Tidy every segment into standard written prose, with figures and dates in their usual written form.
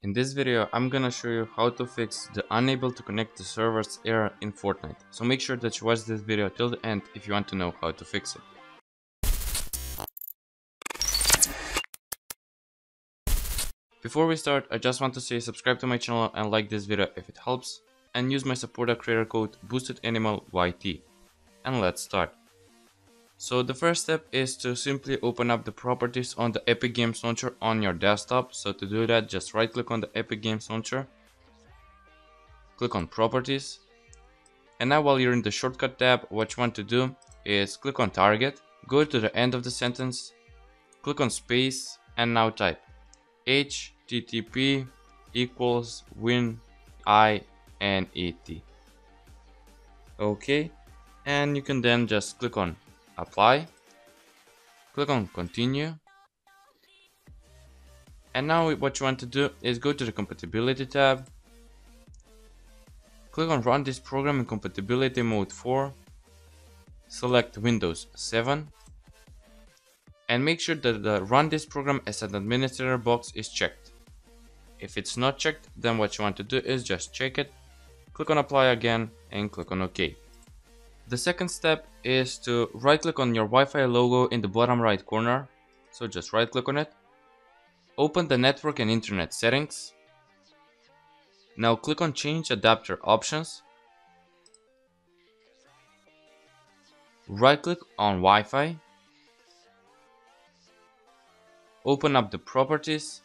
In this video, I'm gonna show you how to fix the unable to connect to servers error in Fortnite. So make sure that you watch this video till the end if you want to know how to fix it. Before we start, I just want to say subscribe to my channel and like this video if it helps, and use my supporter creator code BoostedAnimalYT. And let's start. So the first step is to simply open up the properties on the Epic Games Launcher on your desktop. So to do that, just right click on the Epic Games Launcher, click on Properties, and now while you're in the shortcut tab, what you want to do is click on Target, go to the end of the sentence, click on space, and now type HTTP equals WinINET. Okay, and you can then just click on Apply, click on Continue, and now what you want to do is go to the Compatibility tab, click on Run this program in Compatibility Mode 4, select Windows 7, and make sure that the Run this program as an administrator box is checked. If it's not checked, then what you want to do is just check it, click on Apply again, and click on OK. The second step is to right click on your Wi-Fi logo in the bottom right corner. So just right click on it. Open the network and internet settings. Now click on change adapter options. Right click on Wi-Fi. Open up the properties.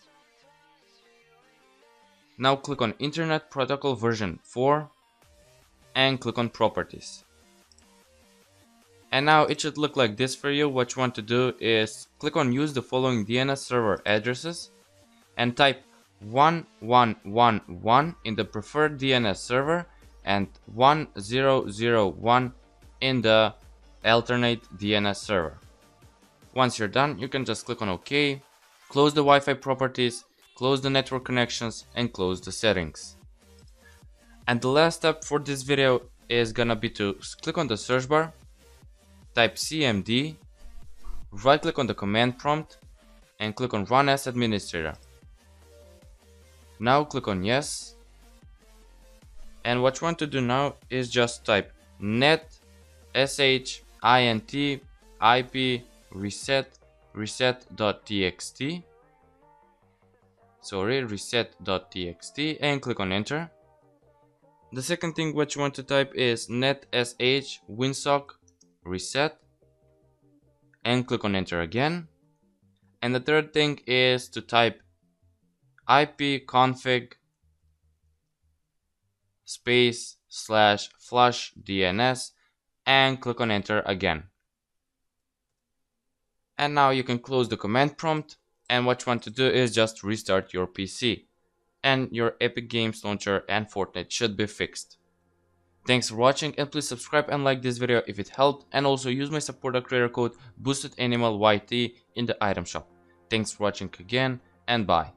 Now click on Internet Protocol version 4 and click on properties. And now it should look like this for you. What you want to do is click on use the following DNS server addresses and type 1111 in the preferred DNS server and 1001 in the alternate DNS server. Once you're done, you can just click on OK, close the Wi-Fi properties, close the network connections, and close the settings. And the last step for this video is gonna be to click on the search bar, type CMD, right click on the command prompt, and click on Run as Administrator. Now click on Yes. And what you want to do now is just type net sh int ip reset.txt. reset.txt, and click on Enter. The second thing what you want to type is net sh winsock reset, and click on Enter again. And the third thing is to type ipconfig space /flush DNS and click on Enter again. And now you can close the command prompt, and what you want to do is just restart your PC, and your Epic Games Launcher and Fortnite should be fixed. Thanks for watching, and please subscribe and like this video if it helped, and also use my supporter creator code BoostedAnimalYT in the item shop. Thanks for watching again, and bye.